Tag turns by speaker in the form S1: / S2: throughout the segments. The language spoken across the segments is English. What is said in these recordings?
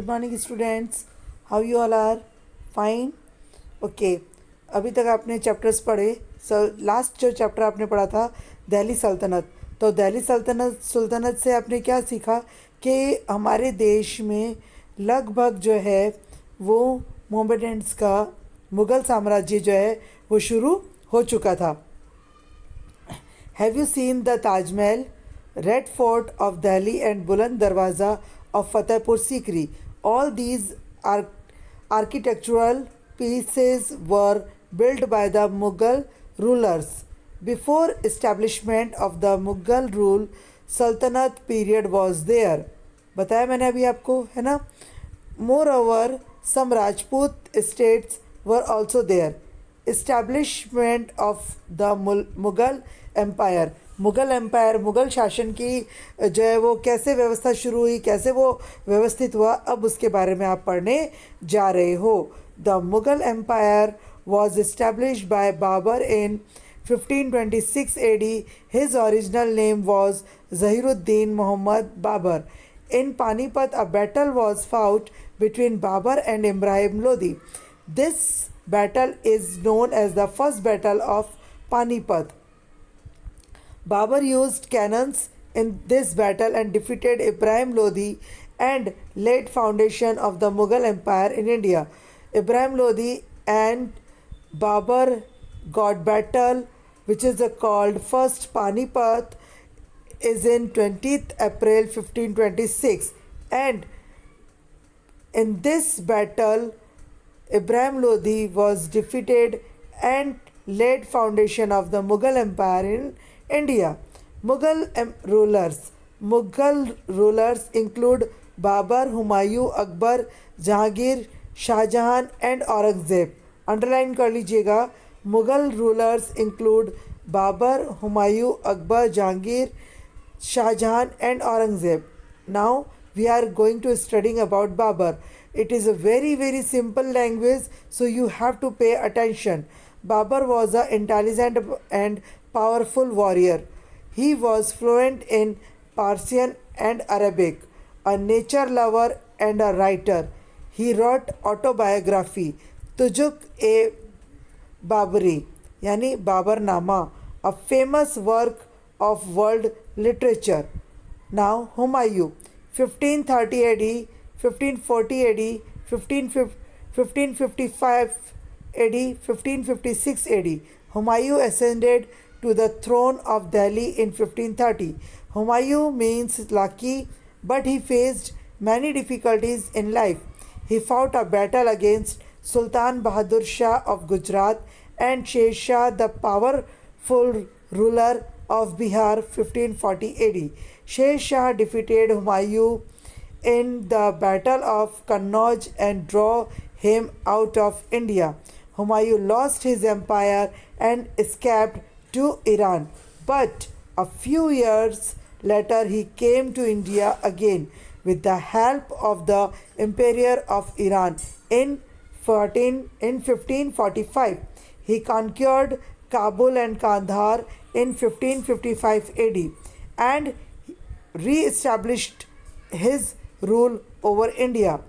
S1: Good morning students, how you all are? Fine. Okay, अभी तक आपने चैप्टर्स पढ़े. लास्ट जो चैप्टर आपने पढ़ा था दिल्ली सल्तनत. तो दिल्ली सुल्तनत से आपने क्या सीखा कि हमारे देश में लगभग जो है वो मोहम्मडन्स का मुग़ल साम्राज्य जो है वो शुरू हो चुका था. Have you seen the Taj Mahal, red fort of Delhi and बुलंद दरवाज़ा of Fatehpur Sikri? All these architectural pieces were built by the Mughal rulers. Before establishment of the Mughal rule, Sultanate period was there. बताया मैंने अभी आपको, है ना. Moreover, some Rajput states were also there. Establishment of the Mughal Empire. Mughal empire, Mughal शासन की जो है वो कैसे व्यवस्था शुरू हुई, कैसे वो व्यवस्थित हुआ, अब उसके बारे में आप पढ़ने जा रहे हो. The Mughal empire was established by Babur in 1526 AD. His original name was Zahiruddin Muhammad Babur. In Panipat a battle was fought between Babur and Ibrahim Lodi. This battle is known as the first battle of Panipat. Babur used cannons in this battle and defeated Ibrahim Lodi and laid foundation of the Mughal Empire in India. Ibrahim Lodi and Babur got battle, which is called First Panipat, is in 20th April 1526, and in this battle Ibrahim Lodi was defeated and laid foundation of the Mughal Empire in India. Mughal rulers include Babur, Humayun, Akbar, Jahangir, Shahjahan and Aurangzeb. Underline कर लीजिएगा. Mughal rulers include Babur, Humayun, Akbar, Jahangir, Shahjahan and Aurangzeb. Now we are going to studying about Babur. It is a very simple language, so you have to pay attention. Babur was an intelligent and powerful warrior. He was fluent in Persian and Arabic, a nature lover and a writer. He wrote autobiography, Tujuk-e Babri, yani Babarnama, a famous work of world literature. Now Humayun, 1530 AD, 1540 AD, 1555 AD, 1556 AD. Humayun ascended to the throne of Delhi in 1530. Humayun means lucky, but he faced many difficulties in life. He fought a battle against Sultan Bahadur Shah of Gujarat and Sher Shah, the powerful ruler of Bihar, 1540 AD. Sher Shah defeated Humayun in the Battle of Kannauj and drove him out of India. Humayun lost his empire and escaped to Iran, but a few years later he came to India again with the help of the Emperor of Iran in 1545. He conquered Kabul and Kandahar in 1555 AD and re-established his rule over India.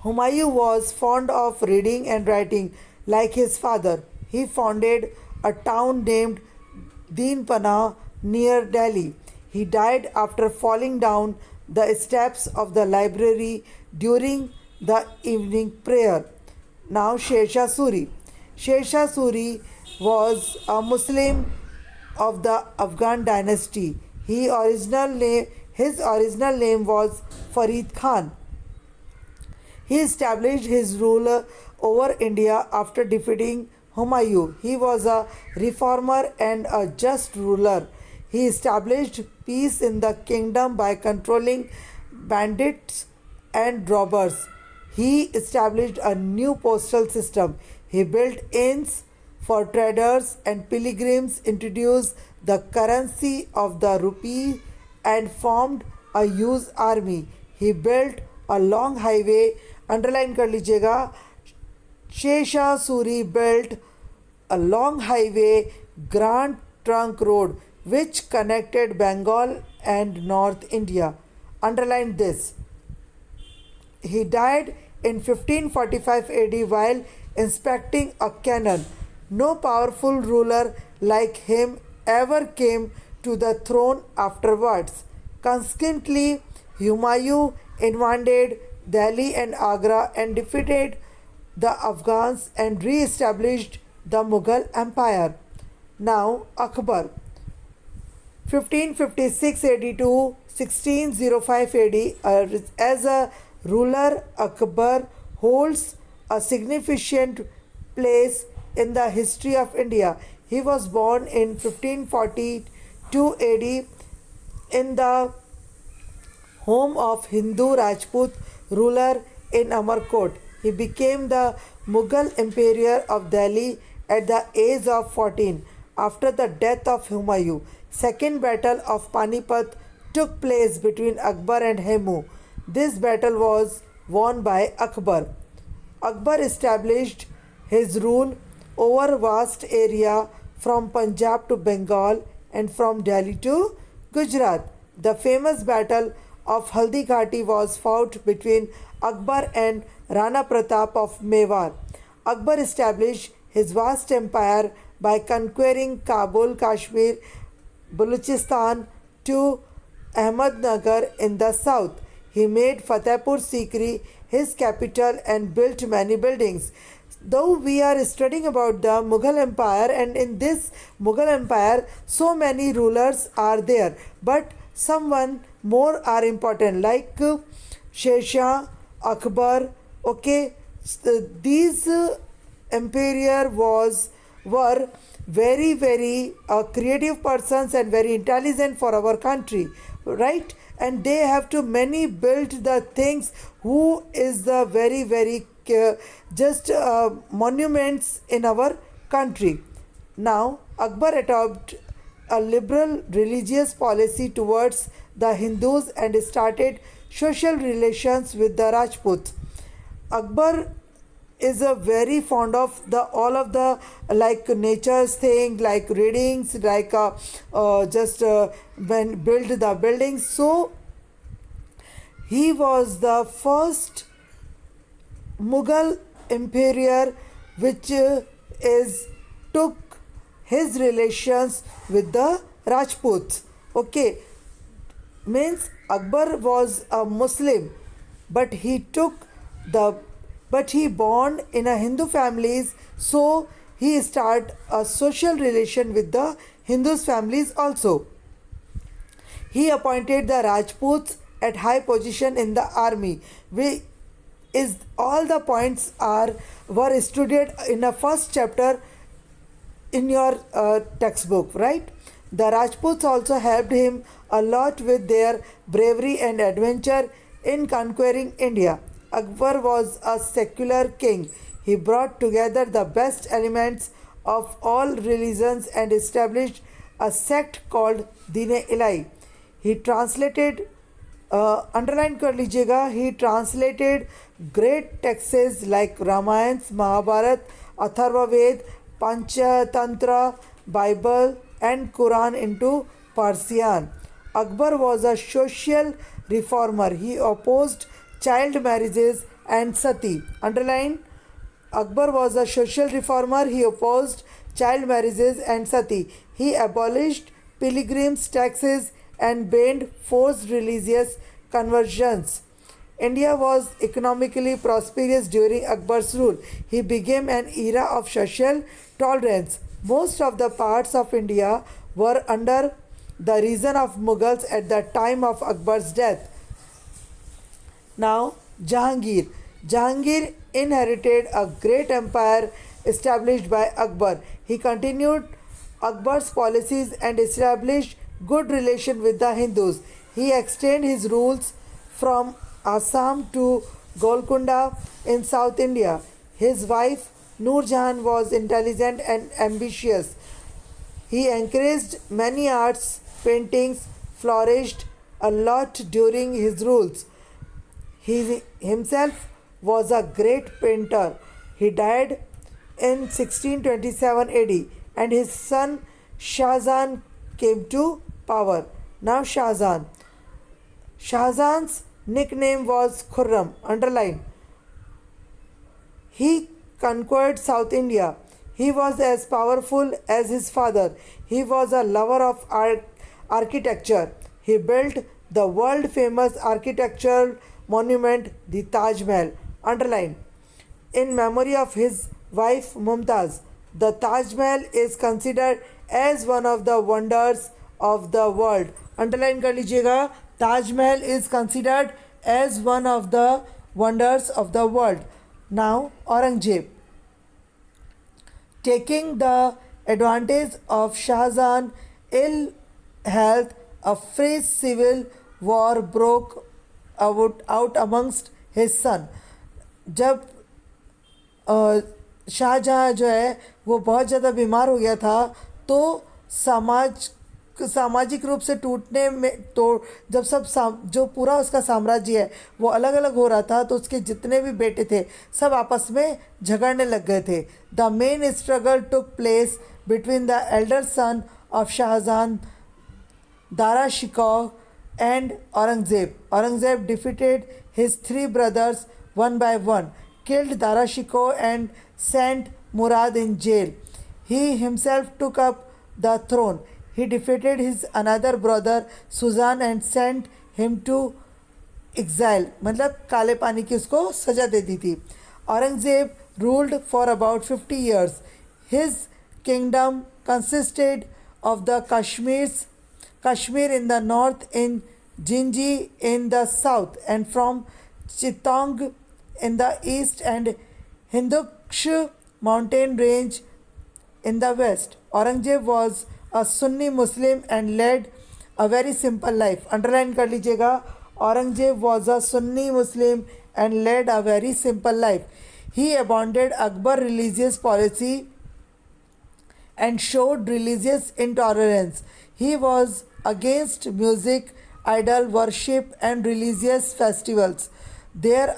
S1: Humayun was fond of reading and writing like his father. He founded a town named Deenpana near Delhi. He died after falling down the steps of the library during the evening prayer. Now Sher Shah Suri. Sher Shah Suri was a Muslim of the Afghan dynasty. His original name was Farid Khan. He established his rule over India after defeating Humayun. He was a reformer and a just ruler. He established peace in the kingdom by controlling bandits and robbers. He established a new postal system. He built inns for traders and pilgrims, introduced the currency of the rupee and formed a huge army. He built a long highway. Underline कर लीजिएगा. Sher Shah Suri built a long highway, Grand Trunk Road, which connected Bengal and North India. Underline this. He died in 1545 AD while inspecting a cannon. No powerful ruler like him ever came to the throne afterwards. Consequently, Humayun invaded Delhi and Agra and defeated the Afghans and re established the Mughal Empire. Now, Akbar 1556 AD to 1605 AD, as a ruler, Akbar holds a significant place in the history of India. He was born in 1542 AD in the home of Hindu Rajput ruler in Amarkot. He became the Mughal Emperor of Delhi at the age of 14 after the death of Humayun. Second battle of Panipat took place between Akbar and Hemu. This battle was won by Akbar. Akbar established his rule over vast area from Punjab to Bengal and from Delhi to Gujarat. The famous battle of Haldi Ghati was fought between Akbar and Rana Pratap of Mewar. Akbar established his vast empire by conquering Kabul, Kashmir, Baluchistan to Ahmednagar in the south. He made Fatehpur Sikri his capital and built many buildings. Though we are studying about the Mughal Empire, and in this Mughal Empire so many rulers are there, but someone more are important like Sher Shah, Akbar. Okay, these emperor were very creative persons and very intelligent for our country, right? And they have to many build the things who is the very just monuments in our country. Now Akbar adopted a liberal religious policy towards the Hindus and started social relations with the Rajputs. Akbar is a very fond of the all of the like nature's thing, like readings, like just when build the buildings. So he was the first Mughal emperor which is took his relations with the Rajputs. Okay, means Akbar was a Muslim, but he born in a Hindu families, so he start a social relation with the Hindus families also. He appointed the Rajputs at high position in the army. We is all the points are were studied in the first chapter in your textbook, right? The Rajputs also helped him a lot with their bravery and adventure in conquering India. Akbar was a secular king. He brought together the best elements of all religions and established a sect called Dine Ilahi. He translated, underline कर लीजिएगा, he translated great texts like Ramayana, Mahabharata, Atharva Ved, Panchatantra, Bible and Quran into Persian. Akbar was a social reformer. He opposed child marriages and sati. Underline, Akbar was a social reformer. He opposed child marriages and sati. He abolished pilgrims' taxes and banned forced religious conversions. India was economically prosperous during Akbar's rule. He began an era of social tolerance. Most of the parts of India were under the region of Mughals at the time of Akbar's death. Now, Jahangir. Jahangir inherited a great empire established by Akbar. He continued Akbar's policies and established good relations with the Hindus. He extended his rules from Assam to Golconda in South India. His wife Noor Jahan was intelligent and ambitious. He encouraged many arts, paintings flourished a lot during his rules. He himself was a great painter. He died in 1627 AD and his son Shah Jahan came to power. Now Shah Jahan. Shah Jahan's Nickname was Khurram. Underline. He conquered South India. He was as powerful as his father. He was a lover of architecture. He built the world famous architectural monument, the Taj Mahal. Underline. In memory of his wife Mumtaz, the Taj Mahal is considered as one of the wonders of the world. Underline कर लीजिएगा, Taj Mahal is considered as one of the wonders of the world. Now Aurangzeb, taking the advantage of Shahjahan's ill health, a fresh civil war broke out amongst his son. जब शाहजहाँ जो है वो बहुत ज़्यादा बीमार हो गया था, तो सामाजिक रूप से टूटने में, तो जब जो पूरा उसका साम्राज्य है वो अलग अलग हो रहा था, तो उसके जितने भी बेटे थे सब आपस में झगड़ने लग गए थे. The main struggle took place between the elder son of Shahjahan, Dara Shikoh, and Aurangzeb. Aurangzeb defeated his three brothers one by one, killed Dara Shikoh and sent Murad in jail. He himself took up the throne. He defeated his another brother Suzan and sent him to exile. मतलब काले पानी की उसको सजा दे दी थी. Aurangzeb ruled for about 50 years. His kingdom consisted of the Kashmir in the north, in Jinji in the south, and from Chittagong in the east, and Hinduksh mountain range in the west. Aurangzeb was a Sunni Muslim and led a very simple life. Underline कर लीजिएगा, Aurangzeb was a Sunni Muslim and led a very simple life. He abandoned Akbar's religious policy and showed religious intolerance. He was against music, idol worship, and religious festivals. There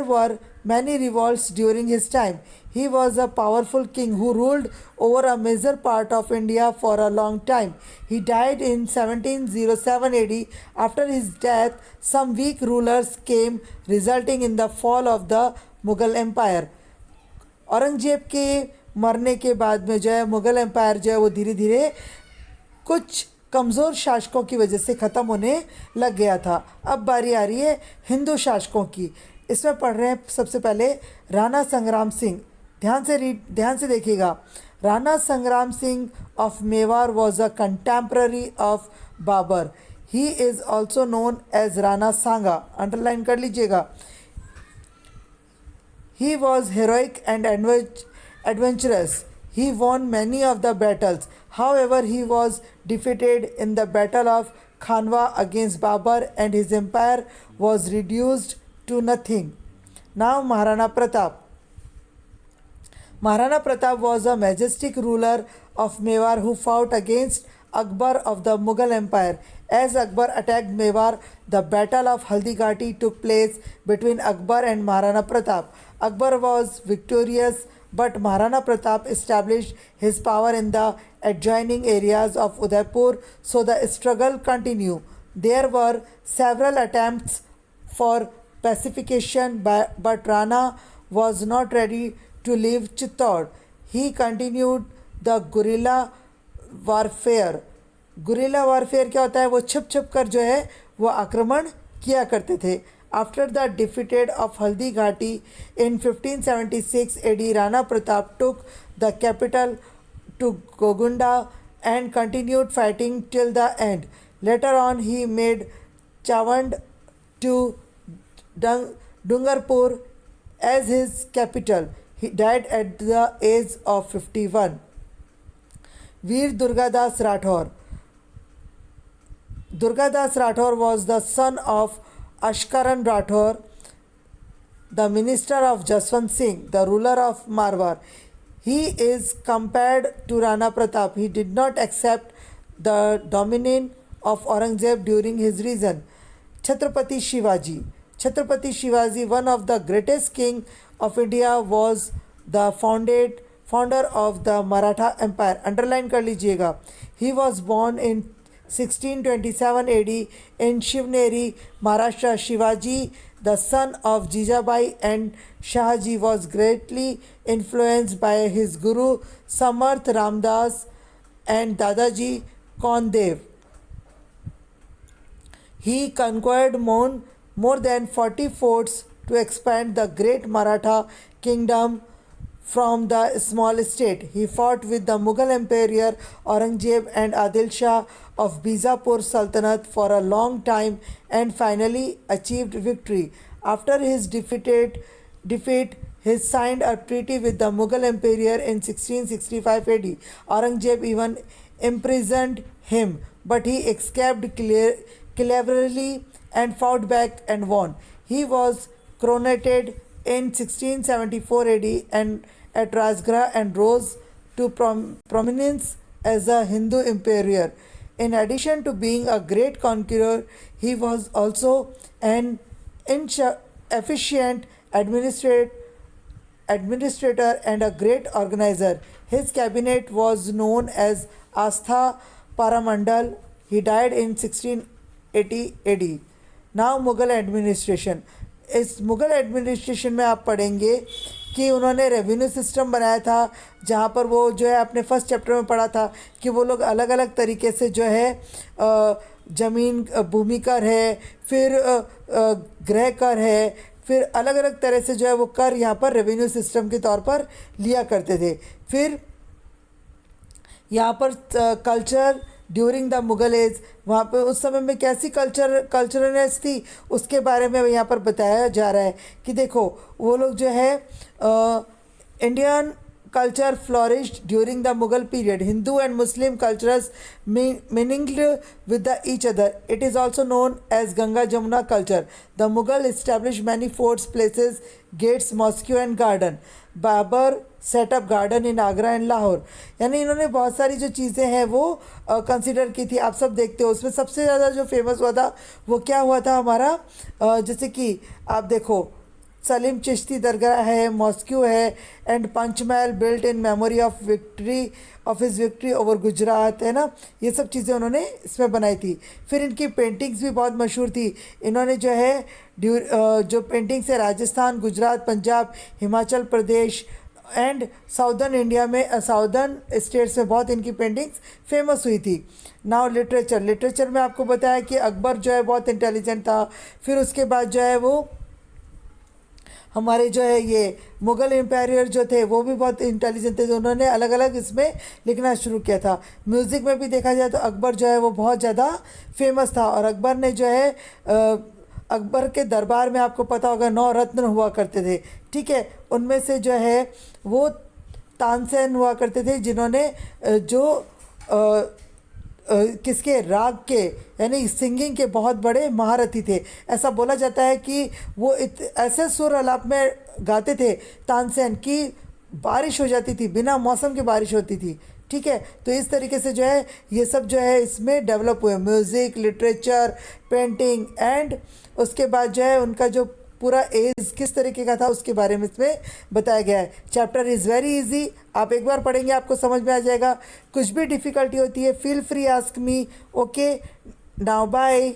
S1: were many revolts during his time. He was a powerful king who ruled over a major part of India for a long time. He died in 1707 AD. After his death, some weak rulers came, resulting in the fall of the Mughal Empire. Aurangzeb के मरने के बाद में जो है Mughal empire जो है वो धीरे धीरे कुछ कमज़ोर शासकों की वजह से ख़त्म होने लग गया था. अब बारी आ रही है हिंदू शासकों की. इसमें पढ़ रहे हैं सबसे पहले राणा संग्राम सिंह. ध्यान से देखिएगा. Rana Sangram Singh of Mewar was a contemporary of Babur. He is also known as Rana Sanga. Underline कर लीजिएगा. He was heroic and adventurous. He won many of the battles. However, he was defeated in the Battle of Khanwa against Babur and his empire was reduced to nothing. Now, Maharana Pratap. Maharana Pratap was a majestic ruler of Mewar who fought against Akbar of the Mughal Empire. As Akbar attacked Mewar, the Battle of Haldighati took place between Akbar and Maharana Pratap. Akbar was victorious, but Maharana Pratap established his power in the adjoining areas of Udaipur, so the struggle continued. There were several attempts for pacification, but Rana was not ready to leave Chittor. He continued the guerrilla warfare. Guerrilla warfare क्या होता है? वो छुप छुप कर जो है वो आक्रमण किया करते थे. After the defeated of Haldi Ghati in 1576 AD, Rana Pratap took the capital to Gogunda and continued fighting till the end. Later on, he made Chawand to Dungarpur as his capital. He died at the age of 51. Veer Durgadas Rathore. Durgadas Rathore was the son of Ashkaran Rathore, the minister of Jaswant Singh, the ruler of Marwar. He is compared to Rana Pratap. He did not accept the dominion of Aurangzeb during his reign. Chhatrapati Shivaji. Chhatrapati Shivaji, one of the greatest king of India, was the founder of the Maratha Empire. Underline कर लीजिएगा. He was born in 1627 AD in Shivneri, Maharashtra. Shivaji, the son of Jijabai and Shahji, was greatly influenced by his guru Samarth Ramdas and Dadaji Kondev. He conquered more than 40 forts to expand the great Maratha kingdom from the small state. He fought with the Mughal Emperor Aurangzeb and Adil Shah of Bijapur Sultanate for a long time and finally achieved victory. After his defeat, he signed a treaty with the Mughal Emperor in 1665 AD. Aurangzeb even imprisoned him, but he escaped cleverly and fought back and won. He was coronated in 1674 AD and at Rajgarh and rose to prominence as a Hindu emperor. In addition to being a great conqueror, he was also an efficient administrator and a great organizer. His cabinet was known as Astha Paramandal. He died in 1680 AD. Now Mughal administration. इस Mughal administration में आप पढ़ेंगे कि उन्होंने revenue system बनाया था, जहाँ पर वो जो है अपने फर्स्ट चैप्टर में पढ़ा था कि वो लोग अलग अलग तरीके से जो है ज़मीन भूमि कर है, फिर गृह कर है, फिर अलग अलग तरह से जो है वो कर यहाँ पर रेवेन्यू सिस्टम के तौर पर लिया करते थे. फिर यहाँ पर culture during the Mughal age, वहाँ पे उस समय में कैसी कल्चरनेस थी उसके बारे में यहाँ पर बताया जा रहा है कि देखो वो लोग जो है Indian culture flourished during the Mughal period. Hindu and Muslim cultures mingled with each other. It is also known as Ganga Jamuna culture. The Mughal established many forts, places, gates, mosque and garden. Babur set up garden in Agra and Lahore. यानी इन्होंने बहुत सारी जो चीज़ें हैं वो consider की थी. आप सब देखते हो उसमें सबसे ज़्यादा जो फेमस हुआ था वो क्या हुआ था हमारा, जैसे कि आप देखो सलीम चिश्ती दरगाह है, मॉस्क्यू है and Panchmahal built in memory of his victory over Gujarat, है ना. ये सब चीज़ें उन्होंने इसमें बनाई थी. फिर इनकी पेंटिंग्स भी बहुत मशहूर थी. इन्होंने जो है जो पेंटिंग्स है Rajasthan, Gujarat, Punjab, Himachal Pradesh and southern India में साउदर्न स्टेट्स में बहुत इनकी पेंटिंग्स फेमस हुई थी. नाउ लिटरेचर में आपको बताया कि अकबर जो है बहुत इंटेलिजेंट था. फिर उसके बाद जो है वो हमारे जो है ये मुग़ल एम्पायर जो थे वो भी बहुत इंटेलिजेंट थे, तो उन्होंने अलग अलग इसमें लिखना शुरू किया था. म्यूज़िक में भी देखा जाए तो अकबर जो है वो बहुत ज़्यादा फेमस था. और अकबर ने जो है अकबर के दरबार में आपको पता होगा 9 रत्न हुआ करते थे, ठीक है. उनमें से जो है वो तानसेन हुआ करते थे जिन्होंने जो किसके राग के यानी सिंगिंग के बहुत बड़े महारथी थे. ऐसा बोला जाता है कि वो ऐसे सुर आलाप में गाते थे तानसेन कि बारिश हो जाती थी, बिना मौसम के बारिश होती थी, ठीक है. तो इस तरीके से जो है ये सब जो है इसमें डेवलप हुए, म्यूज़िक, लिटरेचर, पेंटिंग एंड उसके बाद जो है उनका जो पूरा एज किस तरीके का था उसके बारे में इसमें बताया गया है. Chapter is very easy. आप एक बार पढ़ेंगे आपको समझ में आ जाएगा. कुछ भी डिफ़िकल्टी होती है feel free ask me. Okay, now bye.